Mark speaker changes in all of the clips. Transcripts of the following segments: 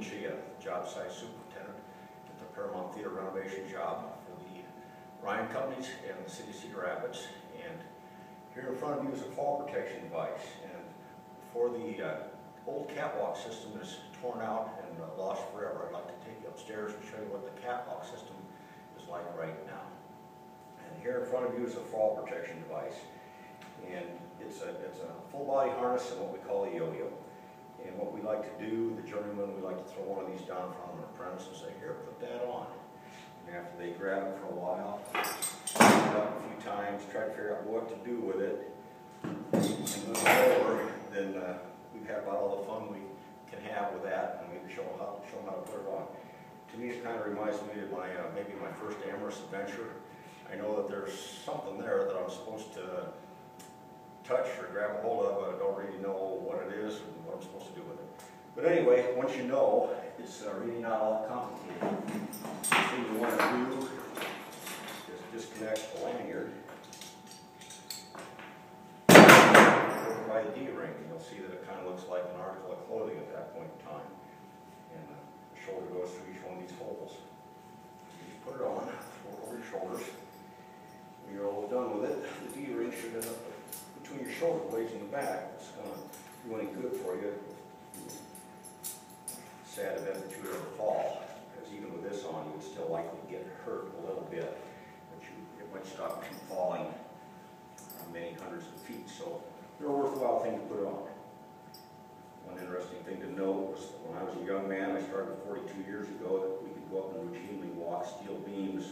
Speaker 1: Vinci, a job site superintendent at the Paramount Theater renovation job for the Ryan Companies and the City of Cedar Rapids. And here in front of you is a fall protection device. And before the old catwalk system is torn out and lost forever, I'd like to take you upstairs and show you what the catwalk system is like right now. And here in front of you is a fall protection device. And it's a full body harness and what we call a yo-yo. And what we like to do, the journeyman, we like to throw one of these down in front of an apprentice and say, here, put that on. And after they grab it for a while, pick it up a few times, try to figure out what to do with it, and move it over, then we've had about all the fun we can have with that, and we show them how to put it on. To me, it kind of reminds me of my maybe my first amorous adventure. I know that there's something there that I'm supposed to touch or grab a hold of, but I don't really know what it is and what I'm supposed to do with it. But anyway, once you know, it's really not all complicated. The thing you want to do is disconnect the lanyard over by the D-ring, and you'll see that it kind of looks like an article of clothing at that point in time. And the shoulder goes through each one of these holes. You put it on, throw it over your shoulders. When you're all done with it, the D-ring should end up between your shoulder blades and the back. It's going to do any good for you. Sad event that you would ever fall, because even with this on, you would still likely get hurt a little bit, but it might stop you from falling many hundreds of feet. So they're a worthwhile thing to put on. One interesting thing to note was that when I was a young man, I started 42 years ago, that we could go up and routinely walk steel beams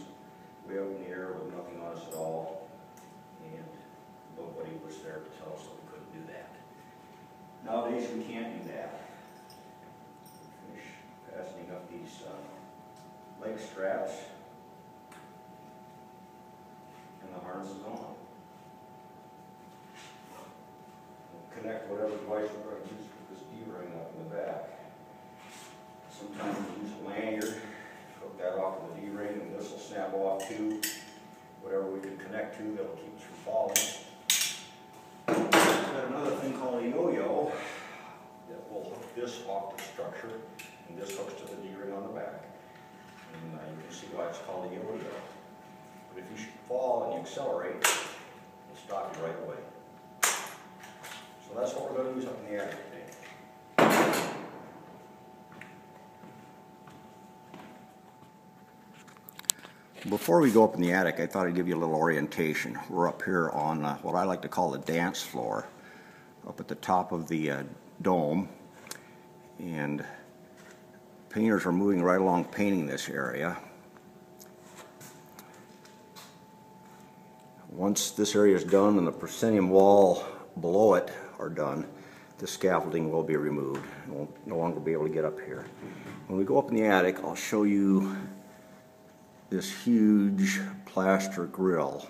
Speaker 1: way up in the air with nothing on us at all. And nobody was there to tell us that we couldn't do that. Nowadays, we can't do that. Finish fastening up these leg straps, and the harness is on. We'll connect whatever device we're going to use with this D-ring up in the back. Sometimes we use a lanyard, hook that off with the D-ring, and this will snap off too. Whatever we can connect to that'll keep us from falling. We've got another thing called a yo-yo that will hook this off the structure, and this hooks to the D-ring on the back. And you can see why it's called a yo-yo. But if you should fall and you accelerate, it'll stop you right away. So that's what we're going to use up in the attic today. Before we go up in the attic, I thought I'd give you a little orientation. We're up here on what I like to call the dance floor, up at the top of the dome, and painters are moving right along painting this area. Once this area is done and the proscenium wall below it are done, the scaffolding will be removed. We'll no longer be able to get up here. When we go up in the attic, I'll show you this huge plaster grill,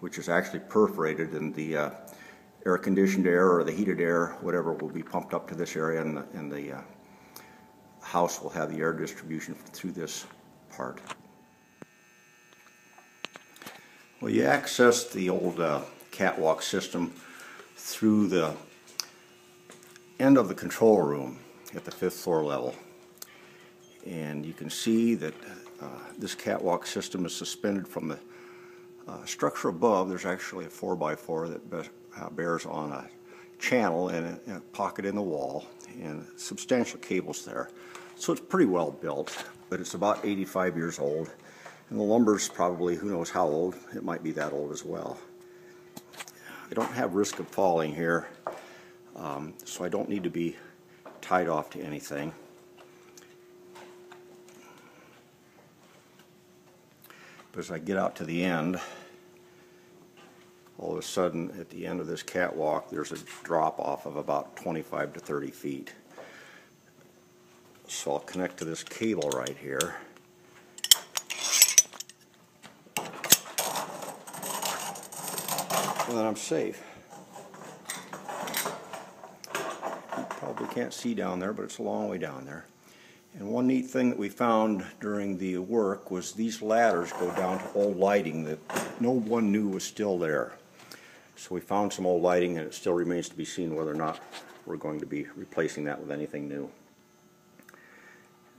Speaker 1: which is actually perforated, and the air-conditioned air or the heated air, whatever, will be pumped up to this area, and the house will have the air distribution through this part. Well, you access the old catwalk system through the end of the control room at the 5th floor level, and you can see that this catwalk system is suspended from the structure above. There's actually a 4x4 that bears on a channel and a pocket in the wall, and substantial cables there. So it's pretty well built, but it's about 85 years old, and the lumber's probably, who knows how old. It might be that old as well. I don't have risk of falling here, so I don't need to be tied off to anything. But as I get out to the end, all of a sudden at the end of this catwalk there's a drop off of about 25 to 30 feet. So I'll connect to this cable right here. And then I'm safe. You probably can't see down there, but it's a long way down there. And one neat thing that we found during the work was these ladders go down to old lighting that no one knew was still there. So we found some old lighting, and it still remains to be seen whether or not we're going to be replacing that with anything new.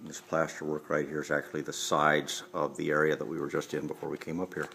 Speaker 1: This plaster work right here is actually the sides of the area that we were just in before we came up here.